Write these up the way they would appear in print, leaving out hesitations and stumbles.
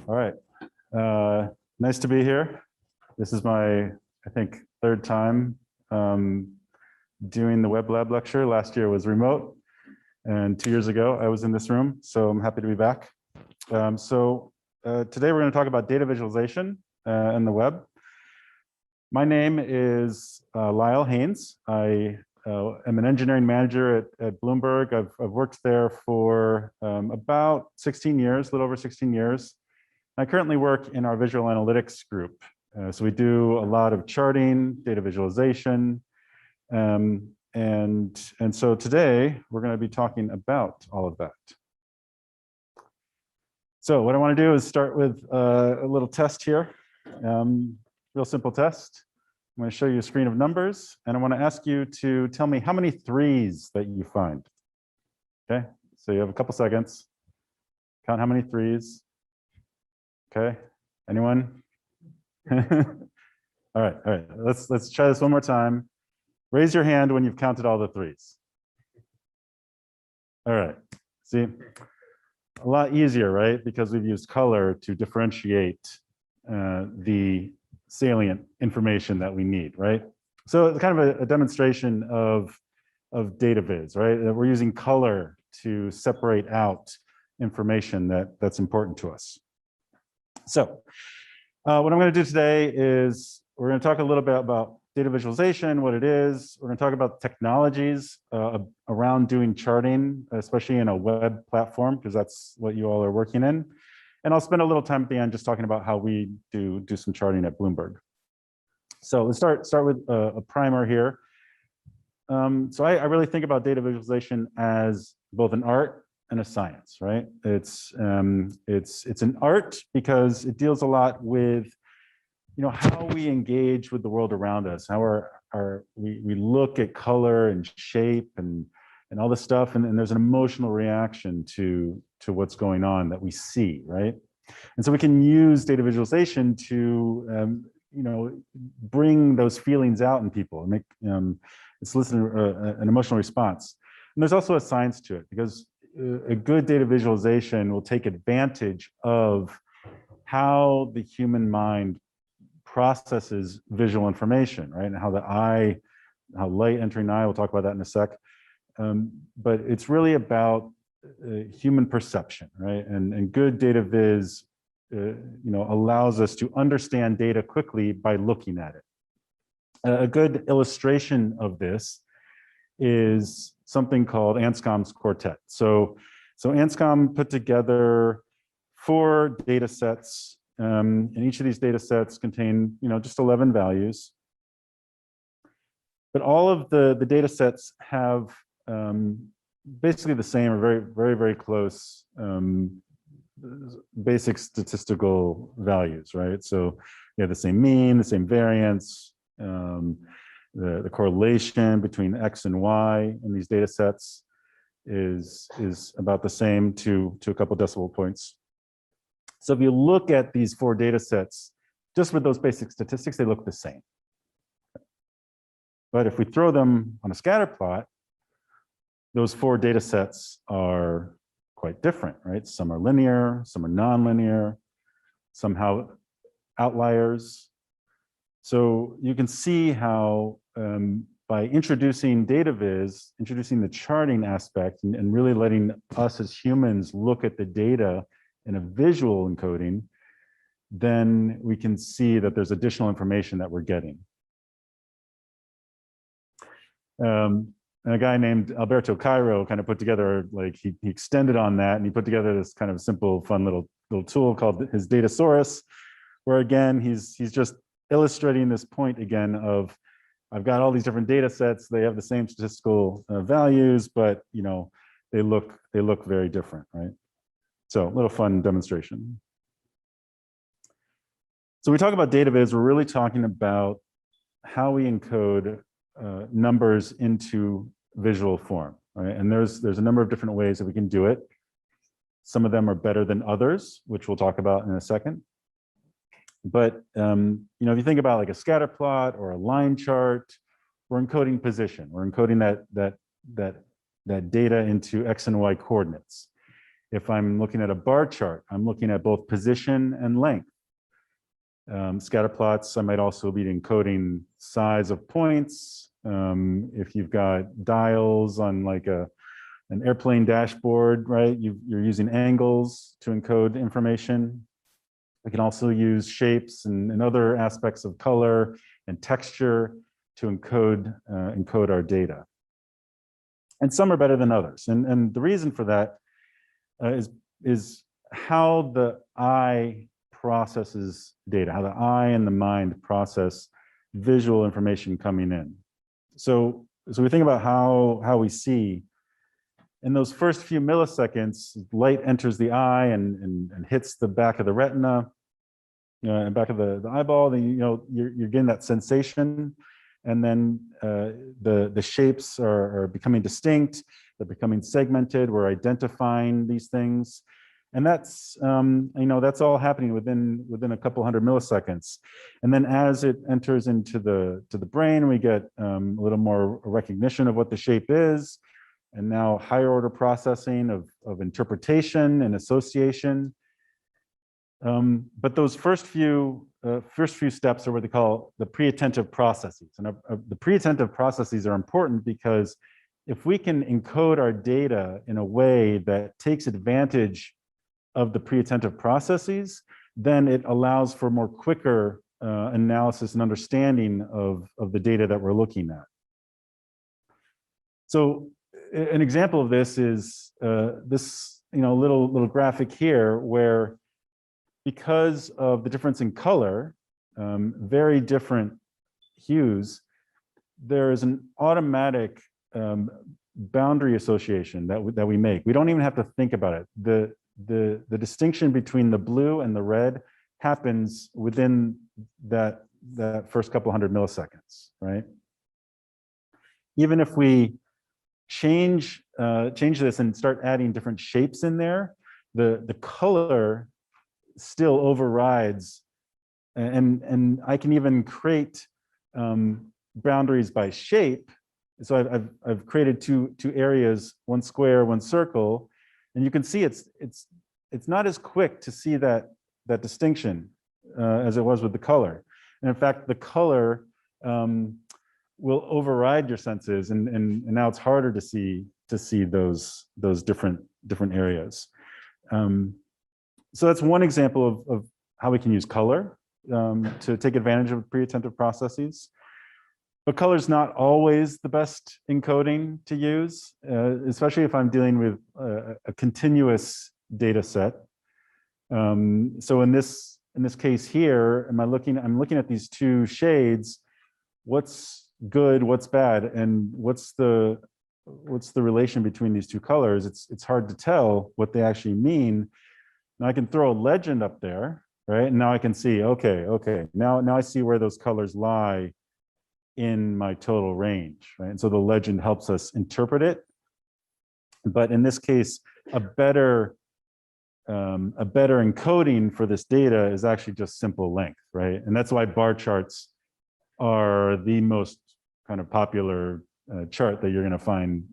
All right. Nice to be here. This is my, I think, third time doing the Web Lab lecture. Last year was remote, and 2 years ago I was in this room, so I'm happy to be back. Today we're going to talk about data visualization and the web. My name is Lyle Haynes. I am an engineering manager at Bloomberg. I've worked there for about 16 years, a little over 16 years. I currently work in our visual analytics group. So we do a lot of charting, data visualization, and so today we're going to be talking about all of that. So what I want to do is start with a little test here, real simple test. I'm going to show you a screen of numbers, and I want to ask you to tell me how many threes that you find. Okay, so you have a couple seconds. Count how many threes. Okay, anyone? All right. Let's try this one more time. Raise your hand when you've counted all the threes. All right. See, a lot easier, right? Because we've used color to differentiate the salient information that we need, right? So it's kind of a demonstration of data viz, right? We're using color to separate out information that's important to us. So what I'm going to do today is we're going to talk a little bit about data visualization, what it is. We're going to talk about technologies around doing charting, especially in a web platform, because that's what you all are working in. And I'll spend a little time at the end just talking about how we do some charting at Bloomberg. So let's start with a primer here. So I really think about data visualization as both an art and a science, right? It's an art because it deals a lot with, how we engage with the world around us, how we look at color and shape and all this stuff, and there's an emotional reaction to what's going on that we see, right? And so we can use data visualization to bring those feelings out in people and make it's an emotional response. And there's also a science to it, because a good data visualization will take advantage of how the human mind processes visual information, right? And how how light entering the eye, we'll talk about that in a sec. But it's really about human perception, right? And good data viz, allows us to understand data quickly by looking at it. A good illustration of this is something called Anscombe's Quartet. So Anscombe put together 4 data sets, and each of these data sets contain, just 11 values. But all of the data sets have basically the same or very, very, very close basic statistical values, right? So they have the same mean, the same variance, the correlation between X and Y in these data sets is about the same to a couple decimal points. So if you look at these 4 data sets, just with those basic statistics, they look the same. But if we throw them on a scatter plot, those 4 data sets are quite different, right? Some are linear, some are nonlinear, some have outliers. So you can see how by introducing data viz, introducing the charting aspect and really letting us as humans look at the data in a visual encoding, then we can see that there's additional information that we're getting. And a guy named Alberto Cairo kind of put together, he extended on that, and he put together this kind of simple, fun little tool called his Datasaurus, where again, he's just illustrating this point again of, I've got all these different data sets, they have the same statistical values, but they look very different, right? So a little fun demonstration. So we talk about data viz, we're really talking about how we encode numbers into visual form, right? And there's a number of different ways that we can do it. Some of them are better than others, which we'll talk about in a second. But if you think about like a scatter plot or a line chart, we're encoding position. We're encoding that data into X and Y coordinates. If I'm looking at a bar chart, I'm looking at both position and length. Scatter plots, I might also be encoding size of points. If you've got dials on like an airplane dashboard, right? You're using angles to encode information. We can also use shapes and other aspects of color and texture to encode our data. And some are better than others. And the reason for that is how the eye processes data, how the eye and the mind process visual information coming in. So we think about how we see. In those first few milliseconds, light enters the eye and hits the back of the retina, and back of the eyeball. Then you're getting that sensation, and then the shapes are becoming distinct. They're becoming segmented. We're identifying these things, and that's that's all happening within a couple hundred milliseconds. And then as it enters into the brain, we get a little more recognition of what the shape is. And now higher order processing of interpretation and association. But those first few steps are what they call the pre-attentive processes. And the pre-attentive processes are important because if we can encode our data in a way that takes advantage of the pre-attentive processes, then it allows for more quicker analysis and understanding of the data that we're looking at. So an example of this is this little graphic here, where because of the difference in color, very different hues, there is an automatic boundary association that we make. We don't even have to think about it. The distinction between the blue and the red happens within that first couple hundred milliseconds, right? Even if we change this and start adding different shapes in there, the color still overrides, and I can even create boundaries by shape. So I've created two areas, one square, one circle, and you can see it's not as quick to see that distinction as it was with the color. And in fact, the color will override your senses, and now it's harder to see those different areas. So that's one example of how we can use color to take advantage of pre-attentive processes. But color is not always the best encoding to use, especially if I'm dealing with a continuous data set. So in this case here, I'm looking at these two shades. What's good, what's bad, and what's the relation between these two colors? It's hard to tell what they actually mean. Now I can throw a legend up there, right? And now I can see, okay. Now I see where those colors lie in my total range, right? And so the legend helps us interpret it. But in this case, a better encoding for this data is actually just simple length, right? And that's why bar charts are the most kind of popular chart that you're going to find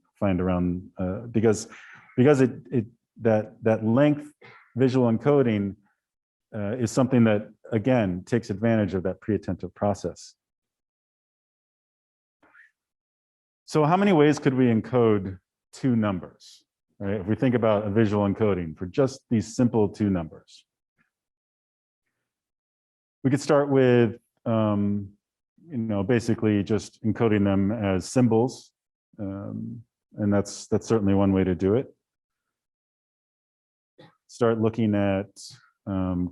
around, because that length visual encoding is something that, again, takes advantage of that pre-attentive process. So how many ways could we encode two numbers, right? If we think about a visual encoding for just these simple two numbers. We could start with basically just encoding them as symbols, and that's certainly one way to do it. Start looking at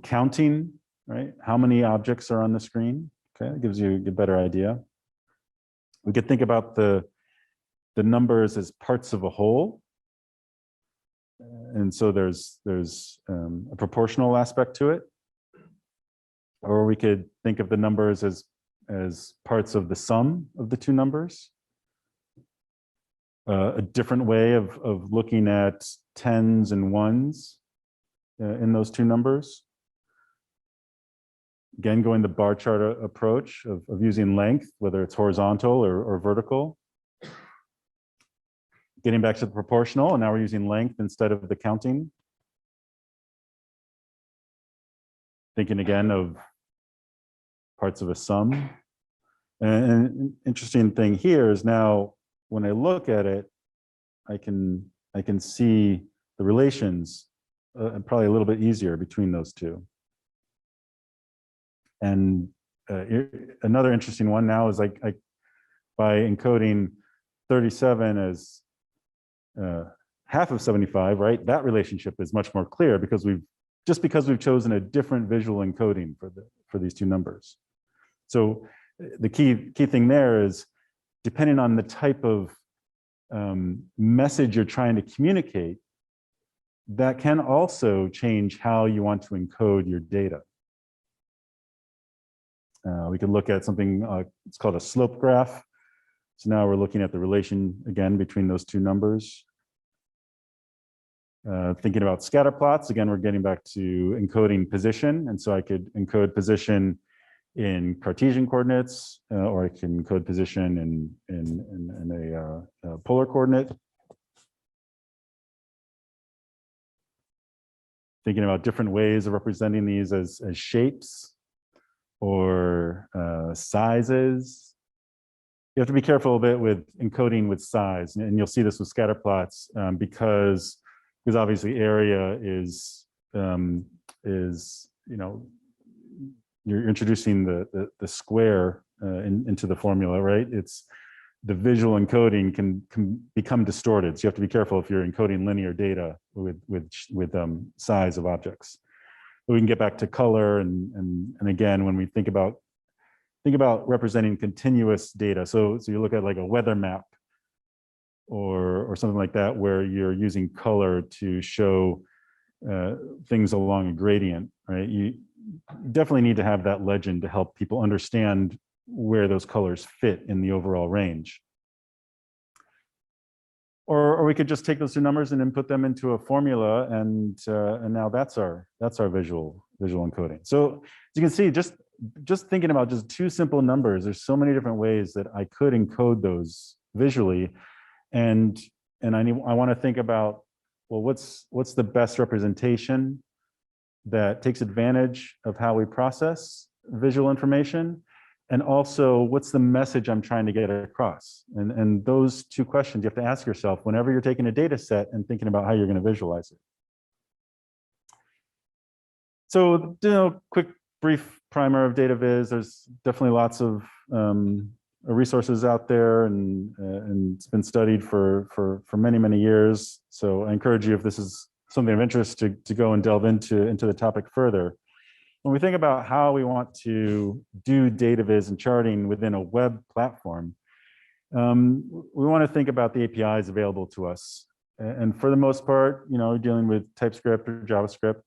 counting, right? How many objects are on the screen? Okay, that gives you a better idea. We could think about the numbers as parts of a whole, and so there's a proportional aspect to it. Or we could think of the numbers as parts of the sum of the two numbers. A different way of looking at tens and ones in those two numbers. Again, going the bar chart approach of using length, whether it's horizontal or vertical. Getting back to the proportional, and now we're using length instead of the counting thinking again of parts of a sum. And an interesting thing here is now when I look at it, I can see the relations probably a little bit easier between those two. And another interesting one now is like by encoding 37 as half of 75, right? That relationship is much more clear because we've chosen a different visual encoding for these two numbers. So the key thing there is depending on the type of message you're trying to communicate, that can also change how you want to encode your data. We can look at something, it's called a slope graph. So now we're looking at the relation again between those two numbers. Thinking about scatter plots, again, we're getting back to encoding position. And so I could encode position in Cartesian coordinates, or I can encode position in a polar coordinate. Thinking about different ways of representing these as shapes or sizes. You have to be careful a bit with encoding with size, and you'll see this with scatter plots because obviously area is you're introducing the square into the formula, right? It's the visual encoding can become distorted. So you have to be careful if you're encoding linear data with size of objects. But we can get back to color and again, when we think about representing continuous data. So you look at like a weather map or something like that, where you're using color to show things along a gradient, right? You definitely need to have that legend to help people understand where those colors fit in the overall range. Or we could just take those two numbers and input them into a formula, and now that's our visual encoding. So as you can see, just thinking about just two simple numbers, there's so many different ways that I could encode those visually, and I want to think about, well, what's the best representation that takes advantage of how we process visual information, and also what's the message I'm trying to get across. And those two questions you have to ask yourself whenever you're taking a data set and thinking about how you're going to visualize it. So, quick brief primer of data viz. There's definitely lots of resources out there, and it's been studied for many years. So I encourage you, if this is something of interest, to go and delve into the topic further. When we think about how we want to do data viz and charting within a web platform, we want to think about the APIs available to us. And for the most part, dealing with TypeScript or JavaScript.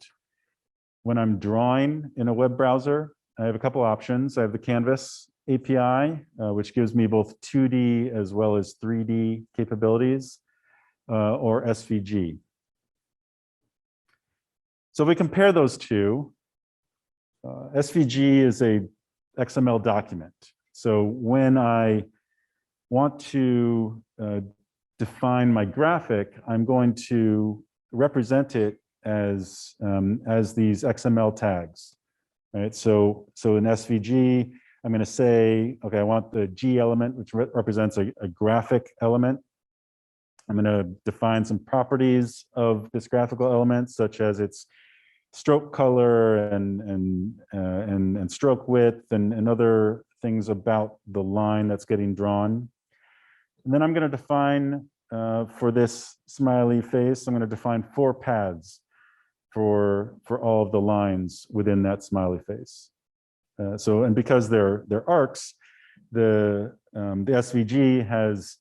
When I'm drawing in a web browser, I have a couple options. I have the Canvas API, which gives me both 2D as well as 3D capabilities, or SVG. So if we compare those two, SVG is a XML document. So when I want to define my graphic, I'm going to represent it as these XML tags, right? So in SVG, I'm going to say, okay, I want the G element, which represents a graphic element. I'm going to define some properties of this graphical element, such as its stroke color and stroke width and other things about the line that's getting drawn. And then I'm going to define for this smiley face, I'm going to define 4 paths for all of the lines within that smiley face. And because they're arcs, the SVG has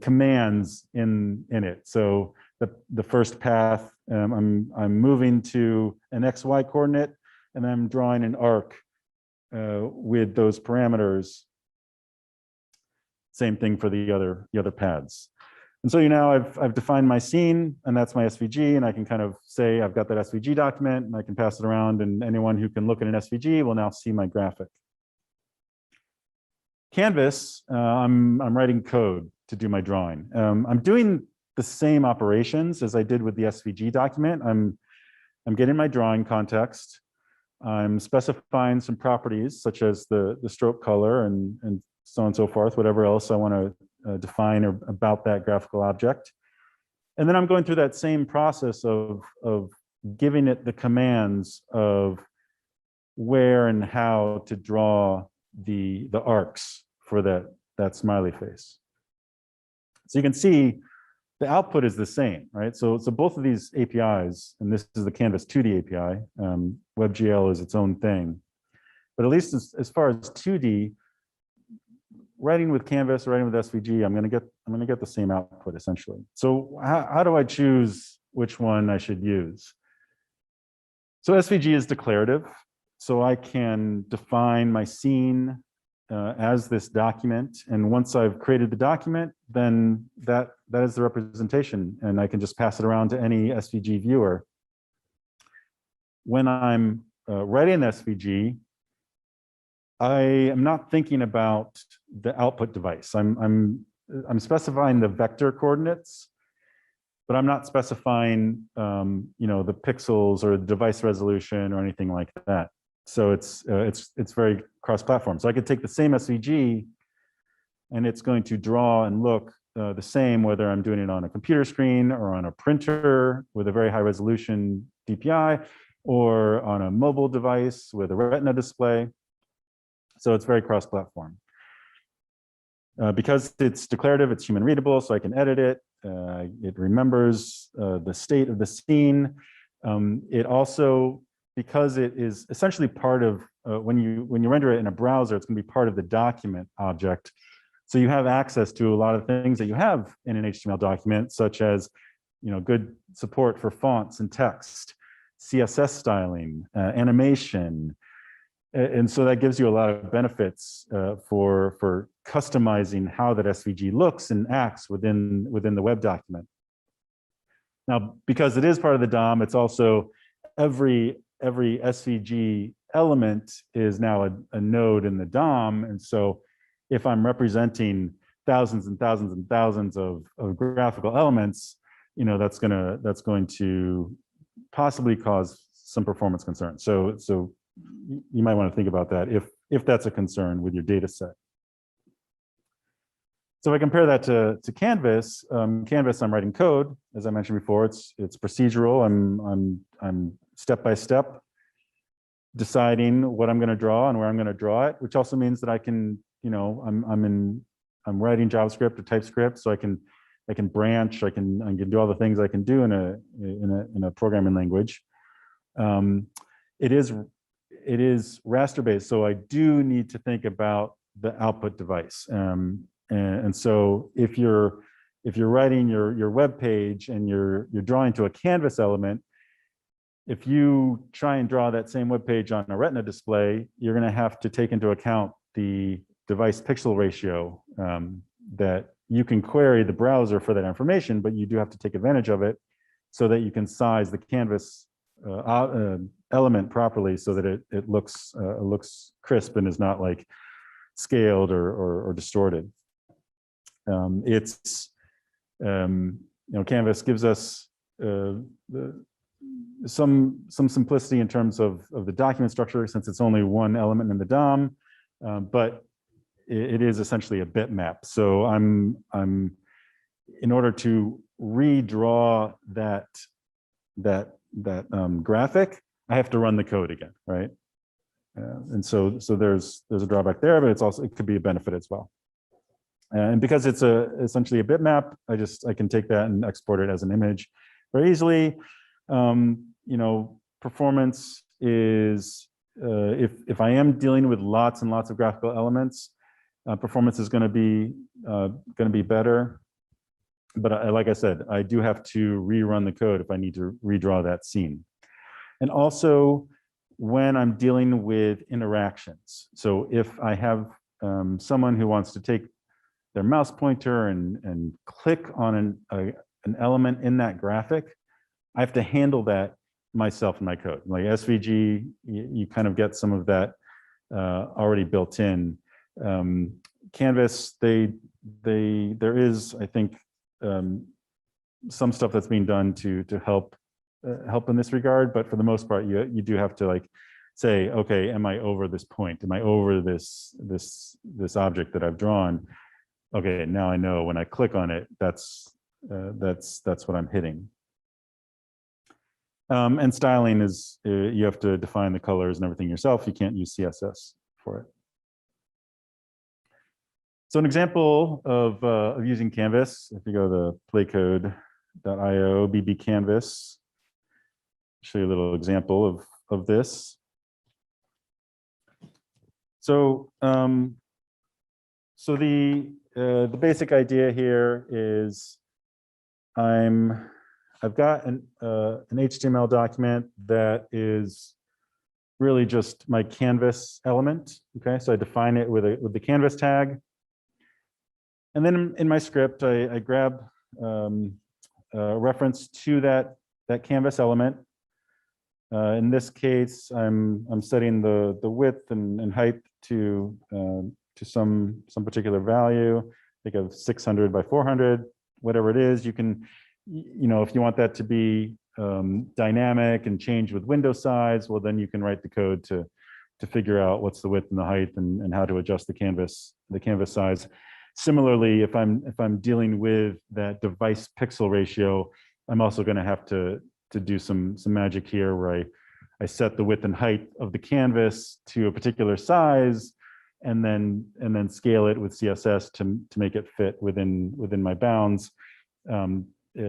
commands in it. So the first path, I'm moving to an XY coordinate, and I'm drawing an arc with those parameters. Same thing for the other paths. And so now I've defined my scene, and that's my SVG, and I can kind of say I've got that SVG document, and I can pass it around, and anyone who can look at an SVG will now see my graphic. Canvas, I'm writing code to do my drawing. I'm doing the same operations as I did with the SVG document. I'm getting my drawing context. I'm specifying some properties such as the stroke color and so on and so forth, whatever else I want to define about that graphical object. And then I'm going through that same process of giving it the commands of where and how to draw the arcs for that smiley face. So you can see the output is the same, right? So both of these APIs, and this is the Canvas 2D API, WebGL is its own thing. But at least as far as 2D, writing with Canvas, writing with SVG, I'm gonna get the same output essentially. So how do I choose which one I should use? So SVG is declarative. So I can define my scene as this document. And once I've created the document, then that is the representation. And I can just pass it around to any SVG viewer. When I'm writing SVG, I am not thinking about the output device. I'm specifying the vector coordinates, but I'm not specifying the pixels or the device resolution or anything like that. So it's very cross-platform. So I could take the same SVG and it's going to draw and look the same whether I'm doing it on a computer screen or on a printer with a very high resolution DPI or on a mobile device with a retina display. So it's very cross-platform. Because it's declarative, it's human readable, so I can edit it. It remembers the state of the scene. It also, because it is essentially part of, when you render it in a browser, it's gonna be part of the document object. So you have access to a lot of things that you have in an HTML document, such as good support for fonts and text, CSS styling, animation. And so that gives you a lot of benefits for customizing how that SVG looks and acts within the web document. Now, because it is part of the DOM, it's also every SVG element is now a node in the DOM. And so if I'm representing thousands and thousands and thousands of graphical elements, that's going to possibly cause some performance concerns. So you might want to think about that if that's a concern with your data set. So if I compare that to Canvas, Canvas, I'm writing code, as I mentioned before. It's procedural. I'm step by step deciding what I'm going to draw and where I'm going to draw it, which also means that I can, I'm writing JavaScript or TypeScript, so I can branch. I can do all the things I can do in a programming language. It is raster based, so I do need to think about the output device. And so if you're writing your web page and you're drawing to a Canvas element, if you try and draw that same web page on a retina display, you're going to have to take into account the device pixel ratio that you can query the browser for that information, but you do have to take advantage of it so that you can size the Canvas element properly so that it looks crisp and is not like scaled or distorted. Canvas gives us some simplicity in terms of the document structure, since it's only one element in the DOM, but it is essentially a bitmap. So I'm in order to redraw that graphic, I have to run the code again, right? And so there's a drawback there, but it could be a benefit as well. And because it's essentially a bitmap, I can take that and export it as an image very easily. Performance is if I am dealing with lots and lots of graphical elements, performance is going to be better. But like I said, I do have to rerun the code if I need to redraw that scene. And also when I'm dealing with interactions. So if I have someone who wants to take their mouse pointer and click on an element in that graphic, I have to handle that myself in my code. Like SVG, you kind of get some of that already built in. Canvas, there is, I think, some stuff that's being done to help in this regard, but for the most part, you do have to like say, okay, am I over this point? Am I over this object that I've drawn? Okay, now I know when I click on it, that's what I'm hitting. And styling is, you have to define the colors and everything yourself. You can't use CSS for it. So an example of using Canvas, if you go to playcode.io, bb canvas, show you a little example of this. So the basic idea here is I've got an HTML document that is really just my canvas element. Okay, so I define it with the canvas tag. And then in my script, I grab a reference to that canvas element. In this case, I'm setting the width and height to some particular value. Think of 600 by 400, whatever it is. You can, if you want that to be dynamic and change with window size, well, then you can write the code to figure out what's the width and the height and how to adjust the canvas size. Similarly, if I'm dealing with that device pixel ratio, I'm also going to have to do some magic here where I set the width and height of the canvas to a particular size, and then scale it with CSS to make it fit within my bounds.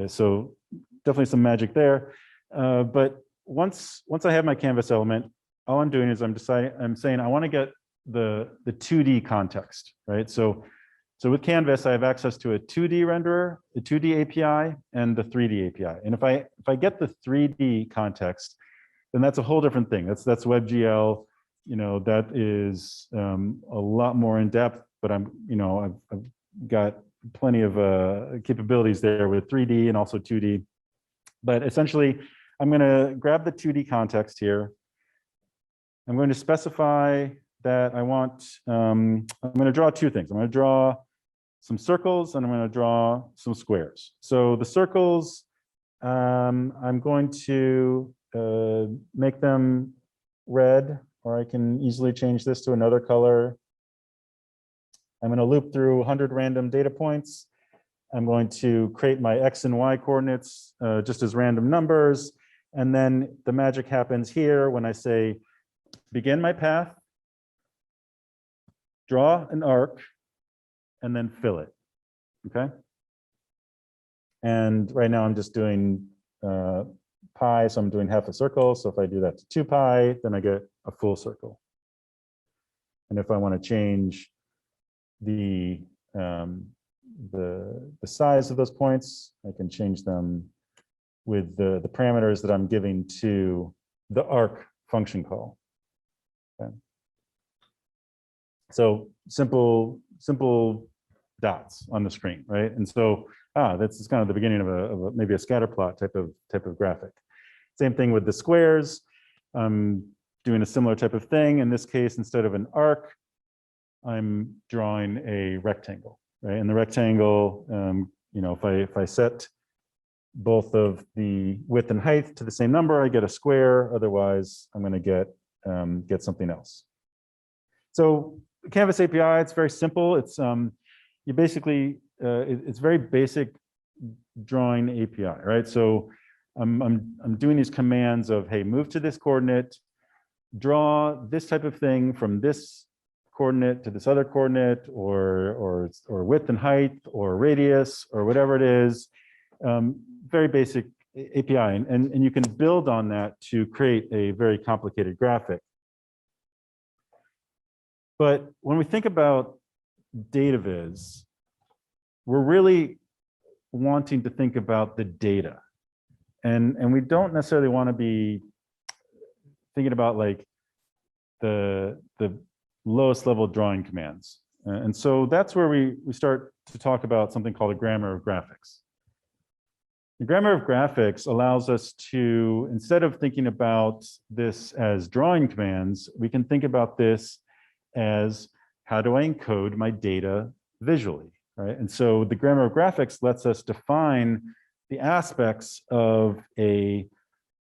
So definitely some magic there. But once I have my canvas element, all I'm doing is I'm saying I want to get the 2D context, right? So with Canvas, I have access to a 2D renderer, a 2D API, and the 3D API. And if I get the 3D context, then that's a whole different thing. That's WebGL. That is a lot more in depth. But I've got plenty of capabilities there with 3D and also 2D. But essentially, I'm going to grab the 2D context here. I'm going to specify that I want. I'm going to draw two things. I'm going to draw some circles, and I'm going to draw some squares. So the circles, I'm going to make them red, or I can easily change this to another color. I'm going to loop through 100 random data points. I'm going to create my X and Y coordinates just as random numbers. And then the magic happens here when I say, begin my path, draw an arc, and then fill it, okay? And right now I'm just doing pi, so I'm doing half a circle. So if I do that to 2 pi, then I get a full circle. And if I want to change the size of those points, I can change them with the parameters that I'm giving to the arc function call. Okay. So simple dots on the screen, right? And so that's kind of the beginning of maybe a scatter plot type of graphic. Same thing with the squares. I'm doing a similar type of thing. In this case, instead of an arc, I'm drawing a rectangle, right? And the rectangle, if I set both of the width and height to the same number, I get a square. Otherwise, I'm going to get something else. So Canvas API, it's very simple. It's you basically it's very basic drawing API, right? So I'm doing these commands of, hey, move to this coordinate, draw this type of thing from this coordinate to this other coordinate, or width and height, or radius, or whatever it is. Very basic API, and you can build on that to create a very complicated graphic. But when we think about data viz, we're really wanting to think about the data. And we don't necessarily want to be thinking about like the lowest level drawing commands. And so that's where we start to talk about something called a grammar of graphics. The grammar of graphics allows us to, instead of thinking about this as drawing commands, we can think about this as, how do I encode my data visually, right? And so the grammar of graphics lets us define the aspects of a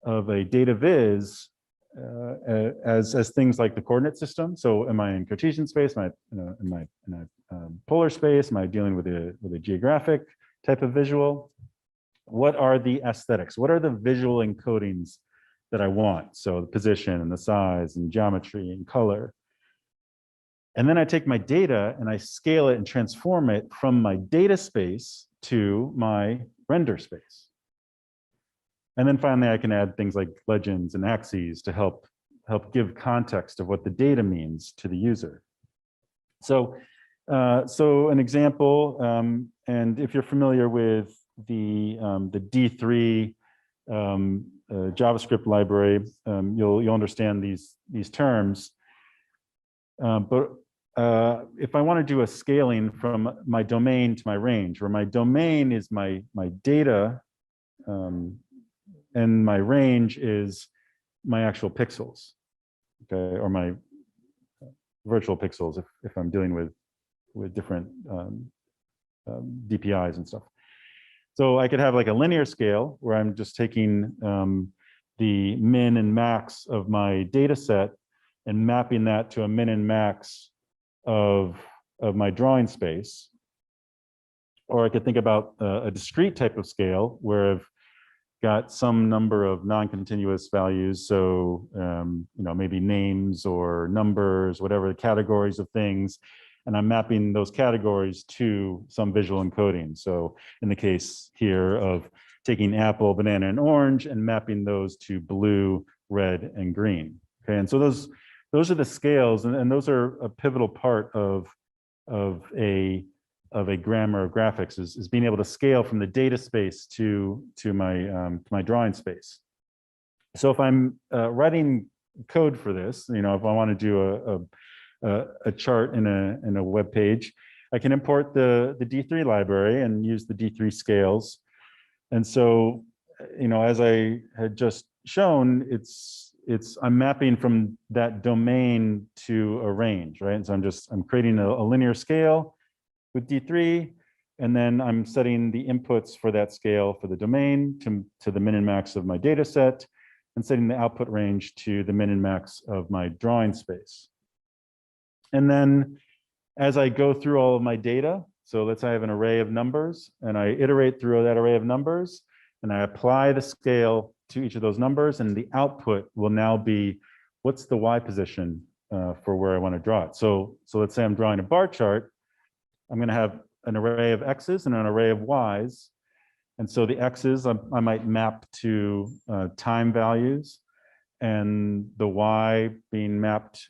data viz as things like the coordinate system. So am I in Cartesian space? Am I in a polar space? Am I dealing with a geographic type of visual? What are the aesthetics? What are the visual encodings that I want? So the position and the size and geometry and color. And then I take my data and I scale it and transform it from my data space to my render space. And then finally, I can add things like legends and axes to help give context of what the data means to the user. So, so an example, and if you're familiar with the D3 JavaScript library, you'll understand these terms. But if I want to do a scaling from my domain to my range, where my domain is my data, and my range is my actual pixels, okay, or my virtual pixels if I'm dealing with different DPIs and stuff. So I could have like a linear scale where I'm just taking the min and max of my data set and mapping that to a min and max of my drawing space. Or I could think about a discrete type of scale where I've got some number of non-continuous values. So, you know, maybe names or numbers, whatever the categories of things. And I'm mapping those categories to some visual encoding. So in the case here of taking apple, banana, and orange and mapping those to blue, red, and green. Okay, and so those are the scales, and those are a pivotal part of a grammar of graphics is being able to scale from the data space to my drawing space. So if I'm writing code for this, you know, if I want to do a chart in a web page, I can import the D3 library and use the D3 scales. And so, you know, as I had just shown, I'm mapping from that domain to a range, right? And so I'm creating a linear scale with D3, and then I'm setting the inputs for that scale for the domain to the min and max of my data set, and setting the output range to the min and max of my drawing space. And then as I go through all of my data, so let's say I have an array of numbers, and I iterate through that array of numbers, and I apply the scale to each of those numbers, and the output will now be, what's the Y position for where I want to draw it? So let's say I'm drawing a bar chart. I'm going to have an array of X's and an array of Y's. And so the X's I might map to time values, and the Y being mapped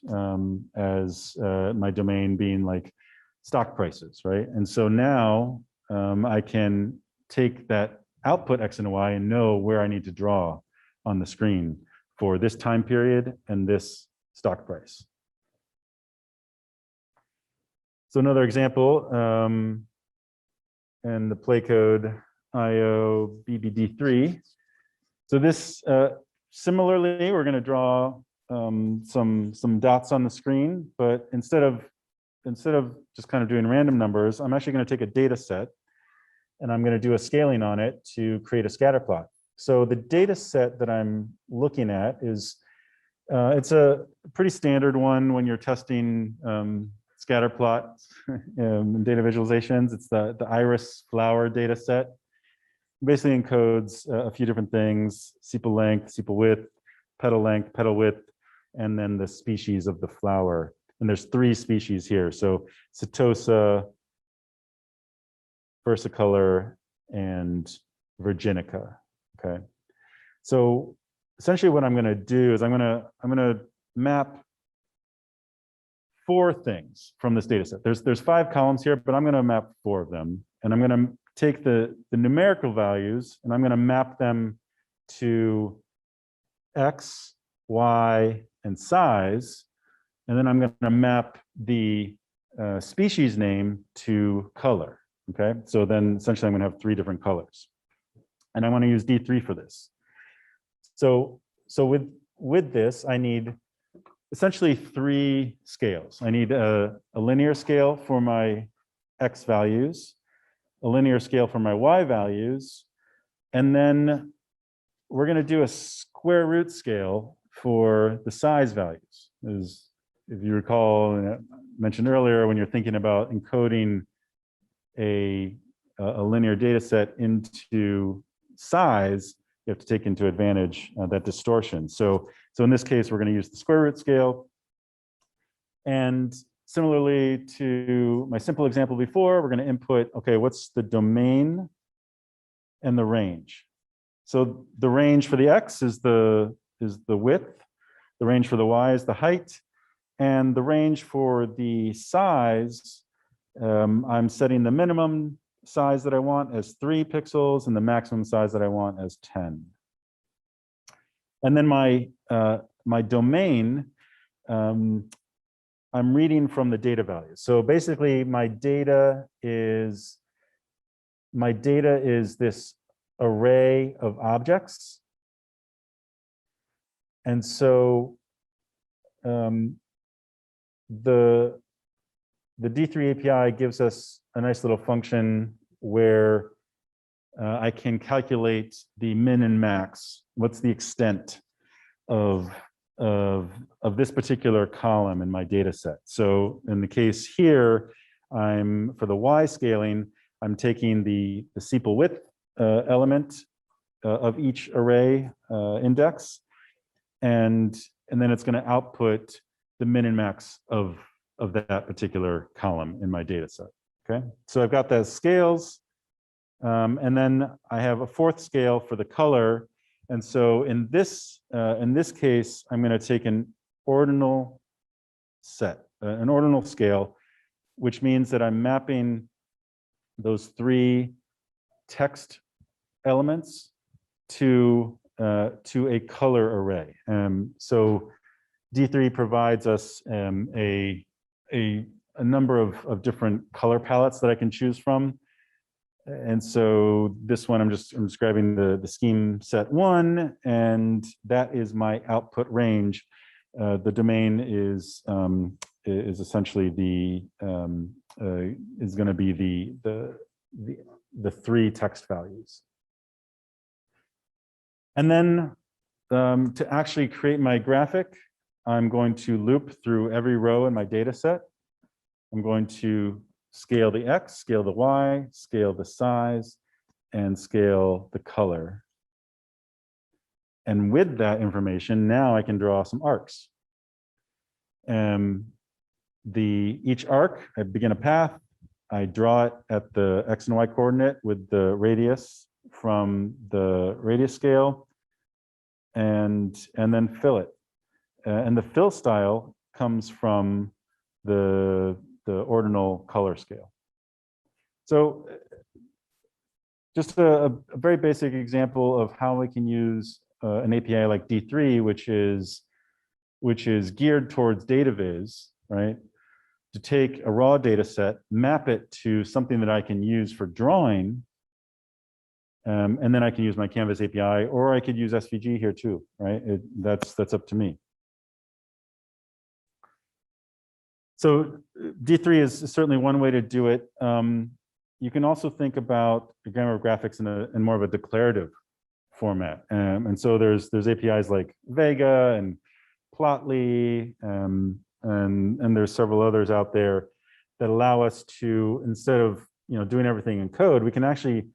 as my domain being like stock prices, right? And so now I can take that output X and Y and know where I need to draw on the screen for this time period and this stock price. So another example, and the play code IO BBD3. So this, similarly, we're going to draw some dots on the screen, but instead of just kind of doing random numbers, I'm actually going to take a data set and I'm going to do a scaling on it to create a scatter plot. So the data set that I'm looking at is, it's a pretty standard one when you're testing scatter plots in data visualizations. It's the iris flower data set. Basically encodes a few different things: sepal length, sepal width, petal width, and then the species of the flower. And there's 3 species here. So Setosa, versicolor, and virginica. Okay. So essentially what I'm going to do is I'm going to map 4 things from this data set. There's 5 columns here, but I'm going to map 4 of them. And I'm going to take the numerical values and I'm going to map them to X, Y, and size. And then I'm going to map the species name to color. Okay, so then essentially I'm going to have 3 different colors. And I want to use D3 for this. So with this, I need essentially 3 scales. I need a linear scale for my X values, a linear scale for my Y values, and then we're going to do a square root scale for the size values. As if you recall, and I mentioned earlier, when you're thinking about encoding a linear data set into size, you have to take into advantage that distortion. So in this case, we're going to use the square root scale. And similarly to my simple example before, we're going to input, okay, what's the domain and the range? So the range for the x is the width, the range for the y is the height, and the range for the size, I'm setting the minimum size that I want as 3 pixels and the maximum size that I want as 10. And then my domain, I'm reading from the data values. So basically my data is this array of objects. And so the D3 API gives us a nice little function where I can calculate the min and max. What's the extent of this particular column in my data set? So in the case here, for the Y scaling, I'm taking the sepal width element of each array index, and then it's going to output the min and max of that particular column in my data set. Okay, so I've got the scales, and then I have a fourth scale for the color. And so in this case, I'm going to take an ordinal set, an ordinal scale, which means that I'm mapping those 3 text elements to a color array. So D3 provides us a number of different color palettes that I can choose from. And so this one, I'm describing the scheme set 1, and that is my output range. The domain is essentially is going to be the 3 text values. And then to actually create my graphic, I'm going to loop through every row in my data set. I'm going to scale the X, scale the Y, scale the size, and scale the color. And with that information, now I can draw some arcs. Each arc, I begin a path, I draw it at the X and Y coordinate with the radius from the radius scale, and then fill it. And the fill style comes from the ordinal color scale. So just a very basic example of how we can use an API like D3, which is geared towards data viz, right? To take a raw data set, map it to something that I can use for drawing, and then I can use my Canvas API, or I could use SVG here too, right? That's up to me. So D3 is certainly one way to do it. You can also think about the grammar of graphics in more of a declarative format. And so there's APIs like Vega and Plotly, and there's several others out there that allow us to, instead of doing everything in code, we can actually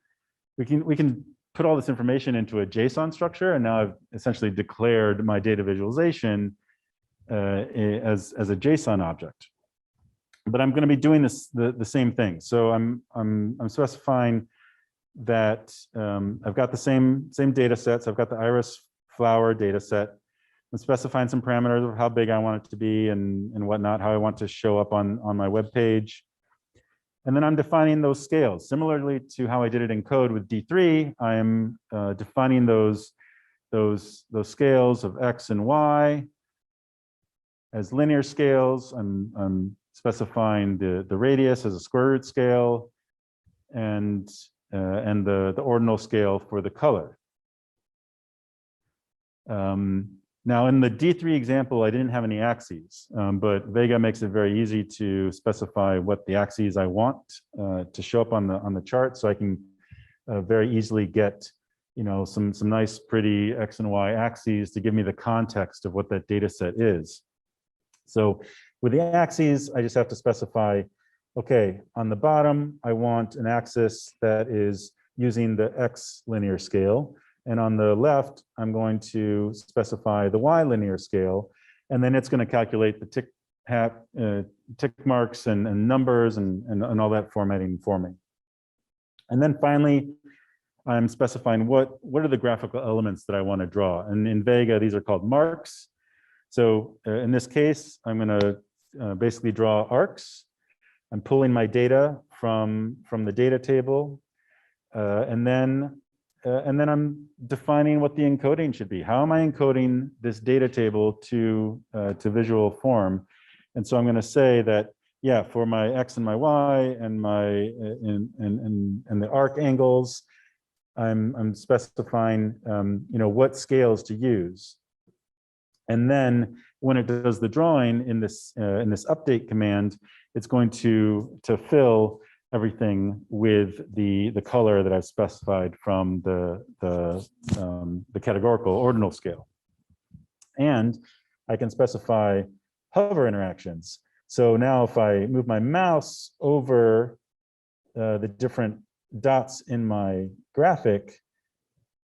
we can put all this information into a JSON structure, and now I've essentially declared my data visualization as a JSON object. But I'm going to be doing the same thing. So I'm specifying that I've got the same data sets. I've got the iris flower data set. I'm specifying some parameters of how big I want it to be and whatnot, how I want to show up on my web page. And then I'm defining those scales. Similarly to how I did it in code with D3, I'm defining those scales of X and Y as linear scales. I'm specifying the radius as a square root scale, and the ordinal scale for the color. Now in the D3 example, I didn't have any axes, but Vega makes it very easy to specify what the axes I want to show up on the chart, so I can very easily get some nice pretty X and Y axes to give me the context of what that data set is. So with the axes, I just have to specify, okay, on the bottom, I want an axis that is using the X linear scale. And on the left, I'm going to specify the Y linear scale. And then it's going to calculate the tick marks and numbers and all that formatting for me. And then finally, I'm specifying what are the graphical elements that I want to draw. And in Vega, these are called marks. So in this case, I'm going to basically draw arcs. I'm pulling my data from the data table, and then I'm defining what the encoding should be. How am I encoding this data table to visual form? And so I'm going to say that, yeah, for my X and my Y and my and the arc angles, I'm specifying what scales to use. And then when it does the drawing in this update command, it's going to fill everything with the color that I've specified from the categorical ordinal scale. And I can specify hover interactions. So now if I move my mouse over the different dots in my graphic,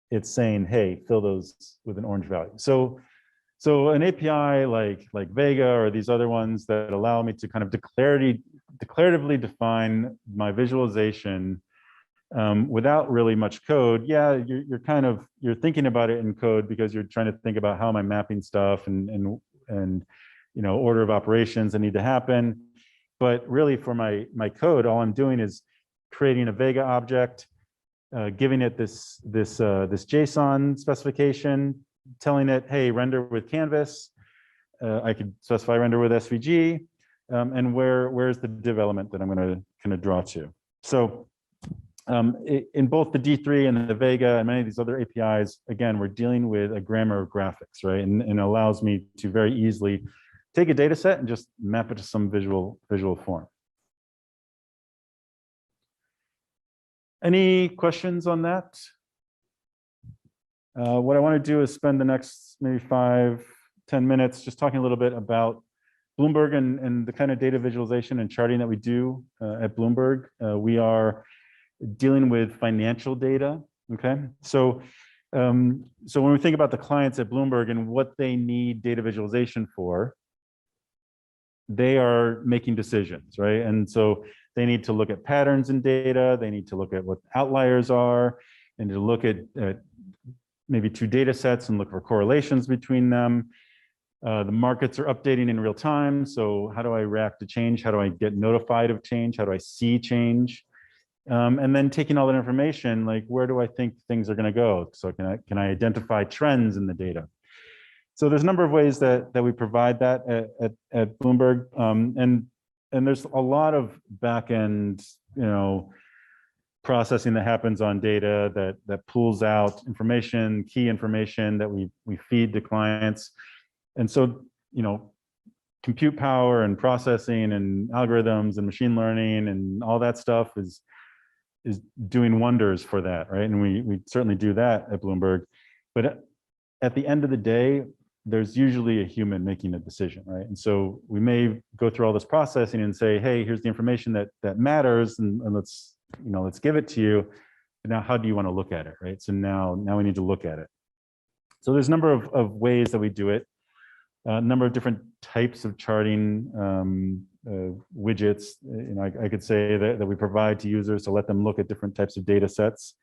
it's saying, hey, fill those with an orange value. So an API like Vega or these other ones that allow me to kind of declaratively define my visualization without really much code. Yeah, you're thinking about it in code because you're trying to think about how am I mapping stuff and order of operations that need to happen. But really for my code, all I'm doing is creating a Vega object, giving it this JSON specification, telling it, hey, render with canvas. I could specify render with SVG, and where's the div element that I'm going to kind of draw to. So in both the D3 and the Vega and many of these other APIs, again, we're dealing with a grammar of graphics, right? And it allows me to very easily take a data set and just map it to some visual form. Any questions on that? What I want to do is spend the next maybe 5-10 minutes just talking a little bit about Bloomberg and the kind of data visualization and charting that we do at Bloomberg. We are dealing with financial data, okay? So when we think about the clients at Bloomberg and what they need data visualization for, they are making decisions, right? And so they need to look at patterns in data, they need to look at what outliers are, and to look at maybe two data sets and look for correlations between them. The markets are updating in real time. So how do I react to change? How do I get notified of change? How do I see change? And then taking all that information, like where do I think things are going to go? So can I identify trends in the data? So there's a number of ways that we provide that at Bloomberg. And there's a lot of back-end, processing that happens on data that pulls out information, key information that we feed to clients. And so, compute power and processing and algorithms and machine learning and all that stuff is doing wonders for that, right? And we certainly do that at Bloomberg. But at the end of the day, there's usually a human making a decision, right? And so we may go through all this processing and say, hey, here's the information that matters, and let's give it to you. But now, how do you want to look at it, right? So now we need to look at it. So there's a number of ways that we do it. A number of different types of charting widgets. I could say that we provide to users to let them look at different types of data sets.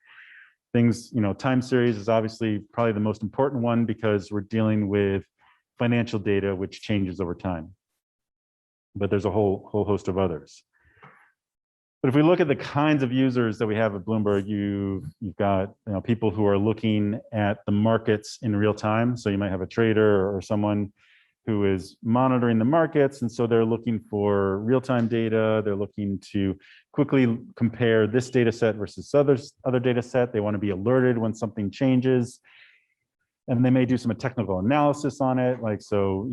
Things, time series is obviously probably the most important one because we're dealing with financial data which changes over time. But there's a whole host of others. But if we look at the kinds of users that we have at Bloomberg, you've got people who are looking at the markets in real time. So you might have a trader or someone who is monitoring the markets, and so they're looking for real-time data. They're looking to quickly compare this data set versus other data set. They want to be alerted when something changes, and they may do some technical analysis on it, like, so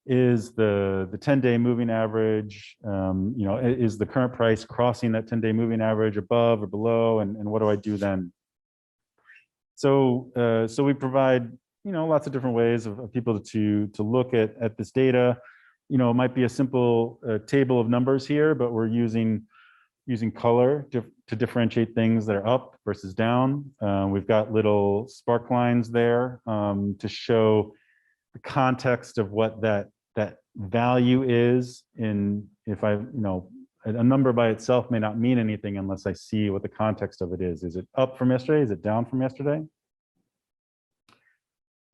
is the 10-day moving average, is the current price crossing that 10-day moving average above or below, and what do I do then? So we provide, lots of different ways of people to look at this data. It might be a simple table of numbers here, but we're using color to differentiate things that are up versus down. We've got little spark lines there to show the context of what that value is. If a number by itself may not mean anything unless I see what the context of it is. Is it up from yesterday? Is it down from yesterday?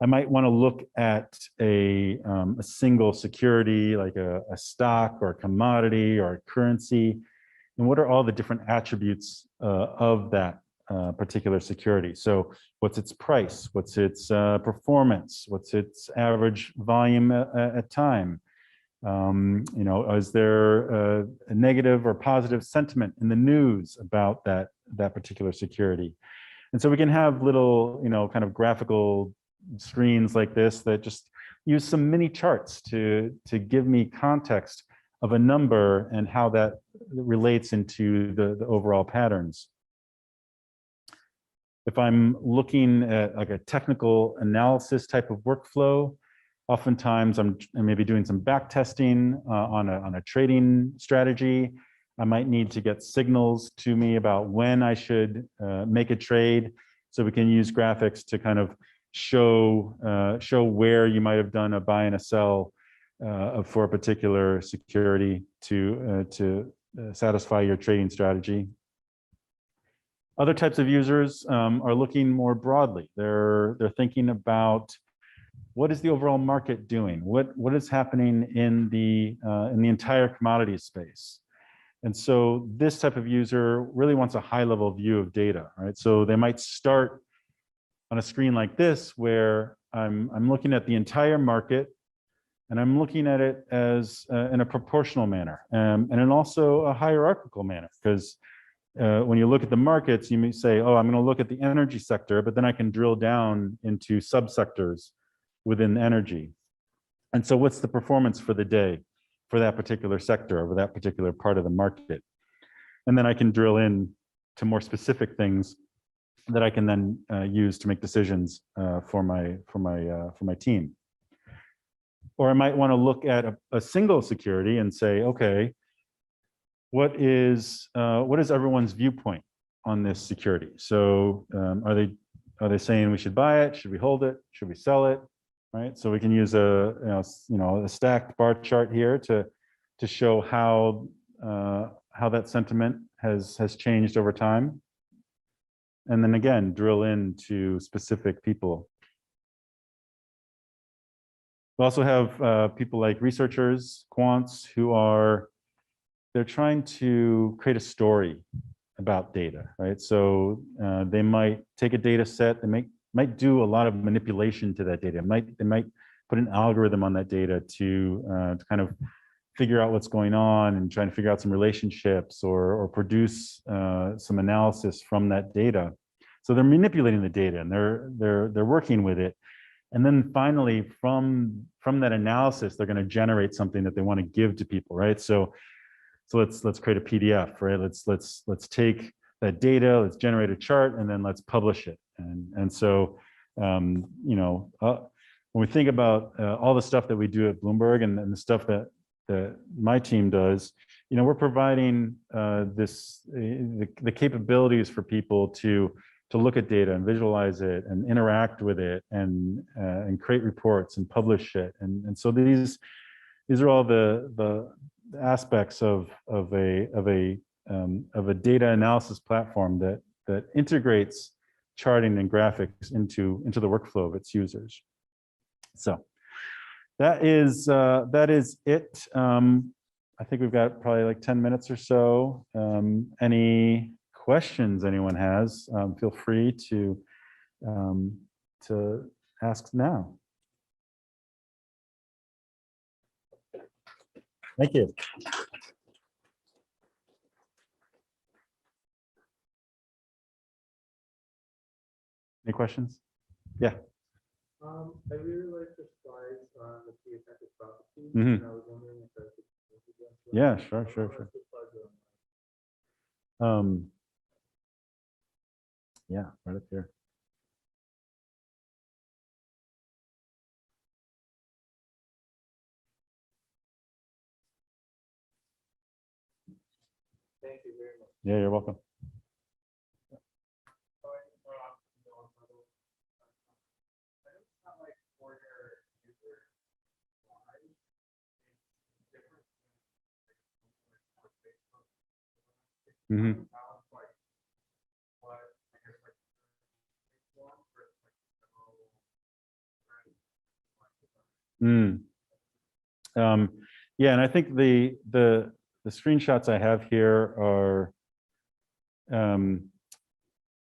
I might want to look at a single security, like a stock or a commodity or a currency. And what are all the different attributes of that particular security? So what's its price? What's its performance? What's its average volume at time? Is there a negative or positive sentiment in the news about that particular security? And so we can have little, kind of graphical screens like this that just use some mini charts to give me context of a number and how that relates into the overall patterns. If I'm looking at like a technical analysis type of workflow, oftentimes I'm maybe doing some back testing on a trading strategy. I might need to get signals to me about when I should make a trade. So we can use graphics to kind of show where you might have done a buy and a sell for a particular security to satisfy your trading strategy. Other types of users are looking more broadly. They're thinking about what is the overall market doing? What is happening in the entire commodity space? And so this type of user really wants a high-level view of data, right? So they might start on a screen like this where I'm looking at the entire market, and I'm looking at it as in a proportional manner, and in also a hierarchical manner, because when you look at the markets, you may say, oh, I'm going to look at the energy sector, but then I can drill down into subsectors within energy. And so what's the performance for the day for that particular sector or that particular part of the market? And then I can drill in to more specific things that I can then use to make decisions for my team. Or I might want to look at a single security and say, okay, what is everyone's viewpoint on this security? So are they saying we should buy it? Should we hold it? Should we sell it? Right. So we can use a stacked bar chart here to show how that sentiment has changed over time. And then again, drill into specific people. We also have people like researchers, quants, they're trying to create a story about data, right? So they might take a data set, they might do a lot of manipulation to that data. They might put an algorithm on that data to kind of figure out what's going on and try to figure out some relationships or produce some analysis from that data. So they're manipulating the data and they're working with it. And then finally, from that analysis, they're going to generate something that they want to give to people, right? So let's create a PDF, right? Let's take that data, let's generate a chart, and then let's publish it. And so when we think about all the stuff that we do at Bloomberg and the stuff that my team does, we're providing the capabilities for people to look at data and visualize it and interact with it and create reports and publish it. And so these are all the aspects of a data analysis platform that integrates charting and graphics into the workflow of its users. So that is it. I think we've got probably like 10 minutes or so. Any questions anyone has, feel free to ask now. Thank you. Any questions? Yeah. I really like the slides on the p-effective properties. Mm-hmm. And I was wondering if I could. Yeah, sure. Yeah, right up here. Thank you very much. Yeah, you're welcome. Mhm. Mm. Yeah, and I think the screenshots I have here are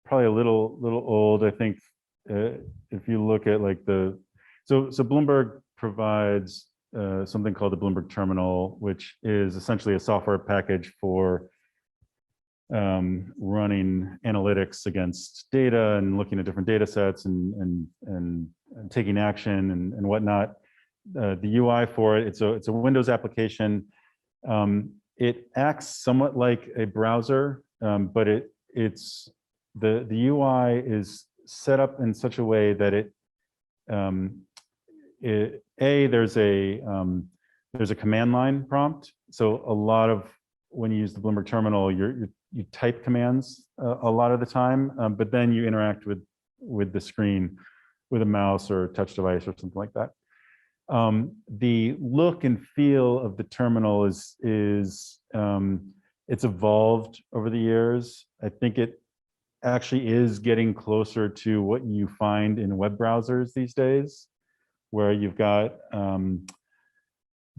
probably a little old. I think if you look at like so Bloomberg provides something called the Bloomberg Terminal, which is essentially a software package for running analytics against data and looking at different data sets and taking action and whatnot. The UI for it, it's a Windows application. It acts somewhat like a browser, but it's the UI is set up in such a way that there's a command line prompt. So a lot of when you use the Bloomberg terminal, you type commands a lot of the time, but then you interact with the screen with a mouse or touch device or something like that. The look and feel of the terminal is it's evolved over the years. I think it actually is getting closer to what you find in web browsers these days, where you've got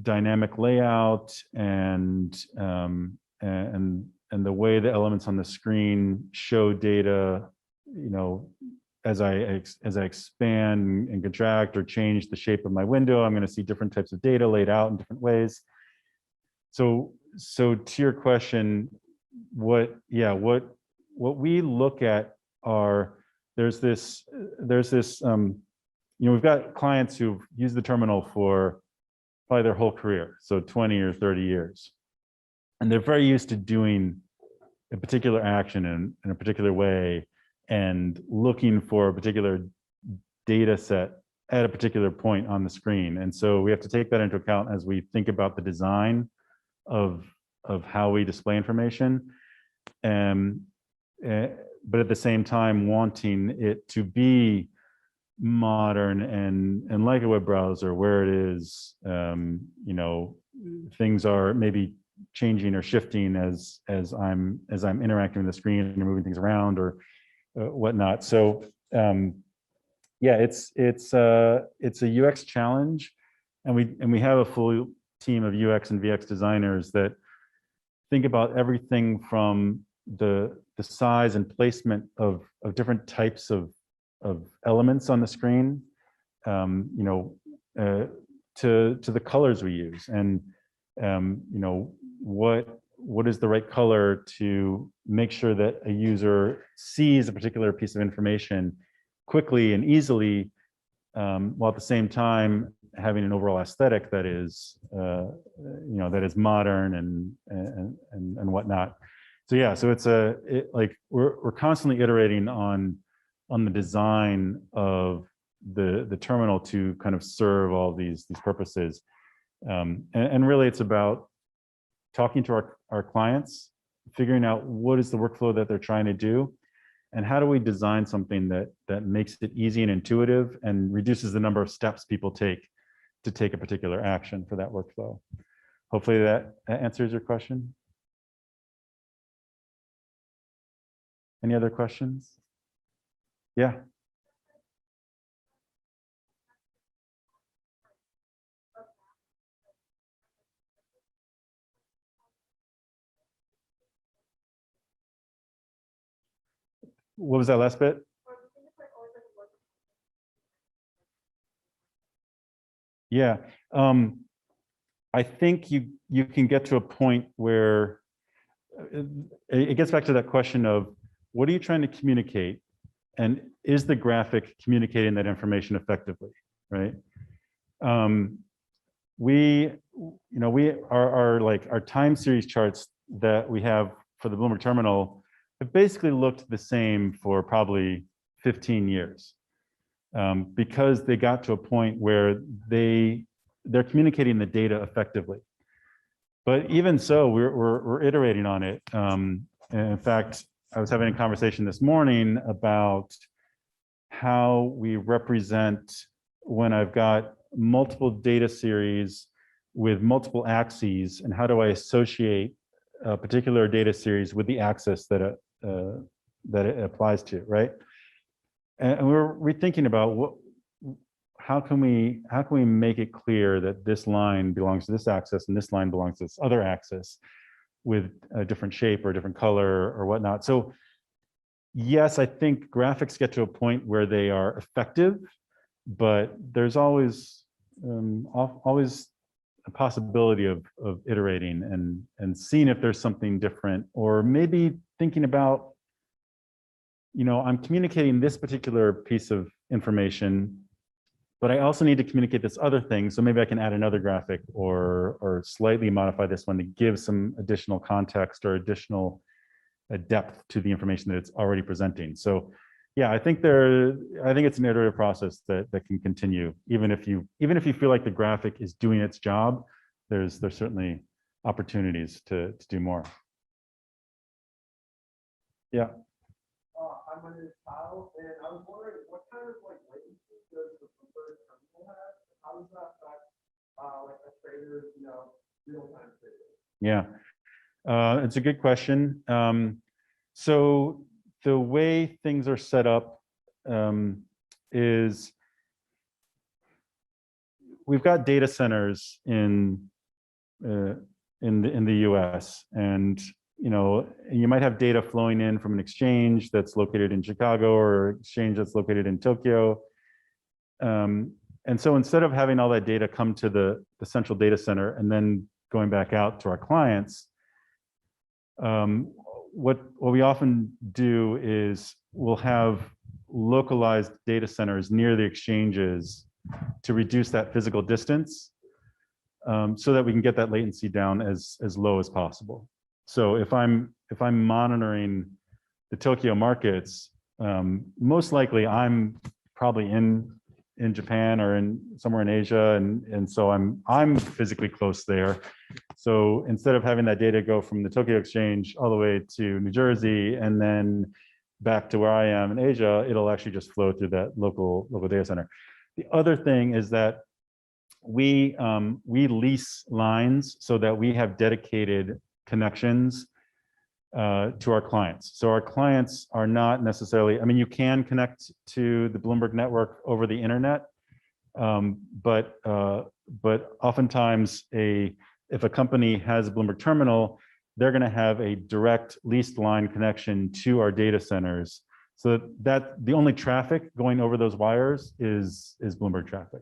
dynamic layout and the way the elements on the screen show data, you know, as I expand and contract or change the shape of my window, I'm going to see different types of data laid out in different ways. So to your question, what we look at are there's this you know, we've got clients who've used the terminal for probably their whole career, so 20 or 30 years, and they're very used to doing a particular action in a particular way and looking for a particular data set at a particular point on the screen. And so we have to take that into account as we think about the design of how we display information. But at the same time, wanting it to be modern and like a web browser where it is, you know, things are maybe changing or shifting as I'm interacting with the screen and moving things around or whatnot. So yeah, it's a UX challenge, and we have a full team of UX and VX designers that think about everything from the size and placement of different types of elements on the screen, you know, to the colors we use, and you know, what is the right color to make sure that a user sees a particular piece of information quickly and easily, while at the same time having an overall aesthetic that is, you know, that is modern and whatnot. So yeah, so it's like we're constantly iterating on the design of the terminal to kind of serve all these purposes, and really it's about talking to our clients, figuring out what is the workflow that they're trying to do, and how do we design something that makes it easy and intuitive and reduces the number of steps people take to take a particular action for that workflow. Hopefully that answers your question. Any other questions? Yeah. What was that last bit? Yeah, I think you can get to a point where it gets back to that question of what are you trying to communicate, and is the graphic communicating that information effectively, right? We are like our time series charts that we have for the Bloomberg terminal have basically looked the same for probably 15 years, because they got to a point where they're communicating the data effectively. But even so, we're iterating on it. And in fact, I was having a conversation this morning about how we represent when I've got multiple data series with multiple axes, and how do I associate a particular data series with the axis that it applies to, right? And we're rethinking about how can we make it clear that this line belongs to this axis and this line belongs to this other axis with a different shape or a different color or whatnot. So yes, I think graphics get to a point where they are effective, but there's always a possibility of iterating and seeing if there's something different, or maybe thinking about, I'm communicating this particular piece of information, but I also need to communicate this other thing. So maybe I can add another graphic or slightly modify this one to give some additional context or additional depth to the information that it's already presenting. So yeah, I think it's an iterative process that can continue, even if you feel like the graphic is doing its job. There's certainly opportunities to do more. Yeah. I'm under this tile, and I was wondering what kind of latency does the Bloomberg terminal have? How does that affect a trader's real-time trading? Yeah, it's a good question. So the way things are set up is we've got data centers in the US, and you might have data flowing in from an exchange that's located in Chicago or exchange that's located in Tokyo. And so instead of having all that data come to the central data center and then going back out to our clients, what we often do is we'll have localized data centers near the exchanges to reduce that physical distance, so that we can get that latency down as low as possible. So if I'm monitoring the Tokyo markets, most likely I'm probably in Japan or somewhere in Asia, and so I'm physically close there. So instead of having that data go from the Tokyo exchange all the way to New Jersey and then back to where I am in Asia, it'll actually just flow through that local data center. The other thing is that we lease lines so that we have dedicated connections to our clients. So our clients are not necessarily, you can connect to the Bloomberg network over the internet, but oftentimes if a company has a Bloomberg terminal, they're going to have a direct leased line connection to our data centers, so that the only traffic going over those wires is Bloomberg traffic.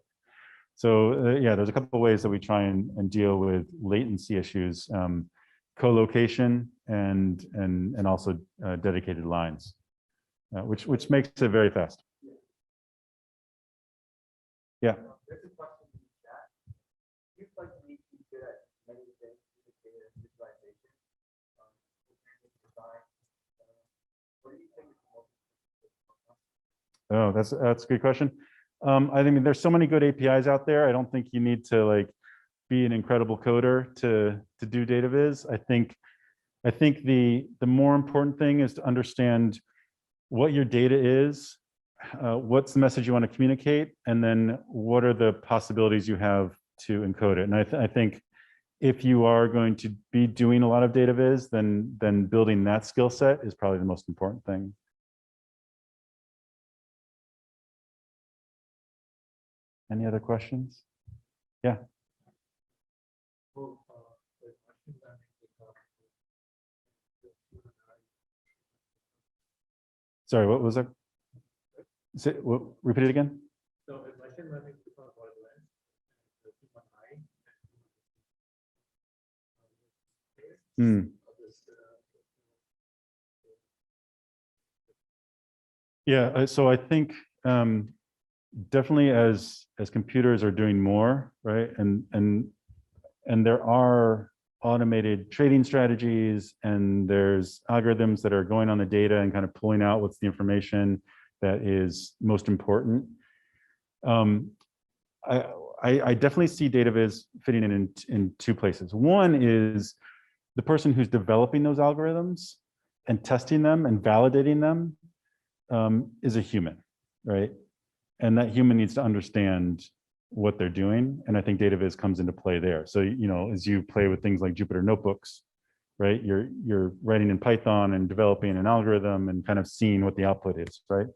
So yeah, there's a couple of ways that we try and deal with latency issues. Co-location and also dedicated lines, which makes it very fast. Yeah. There's a question in the chat. You'd like to be good at many things, communicating and visualization, design. What do you think is the most? Oh, that's a good question. I mean, there's so many good APIs out there. I don't think you need to be an incredible coder to do data viz. I think the more important thing is to understand what your data is, what's the message you want to communicate, and then what are the possibilities you have to encode it. And I think if you are going to be doing a lot of data viz, then building that skill set is probably the most important thing. Any other questions? Yeah. Sorry, what was it? Repeat it again. So is machine learning because of lens, human eye, Yeah, so I think definitely as computers are doing more, right, and there are automated trading strategies, and there's algorithms that are going on the data and kind of pulling out what's the information that is most important. I definitely see data viz fitting in two places. One is the person who's developing those algorithms and testing them and validating them is a human, right? And that human needs to understand what they're doing. And I think data viz comes into play there. So, you know, as you play with things like Jupyter notebooks, right? You're writing in Python and developing an algorithm and kind of seeing what the output is, right?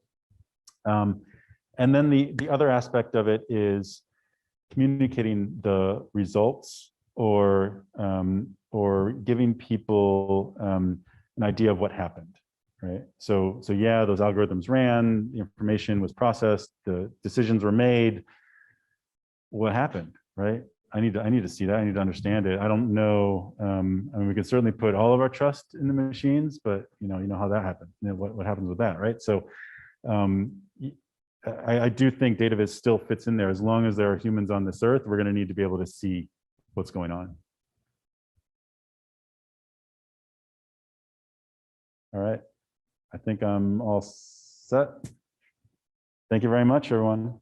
And then the other aspect of it is communicating the results or giving people an idea of what happened, right? So yeah, those algorithms ran, the information was processed, the decisions were made. What happened, right? I need to see that. I need to understand it. I don't know. I mean, we can certainly put all of our trust in the machines, but you know how that happened. You know, what happens with that, right? So I do think data viz still fits in there. As long as there are humans on this earth, we're going to need to be able to see what's going on. All right. I think I'm all set. Thank you very much, everyone.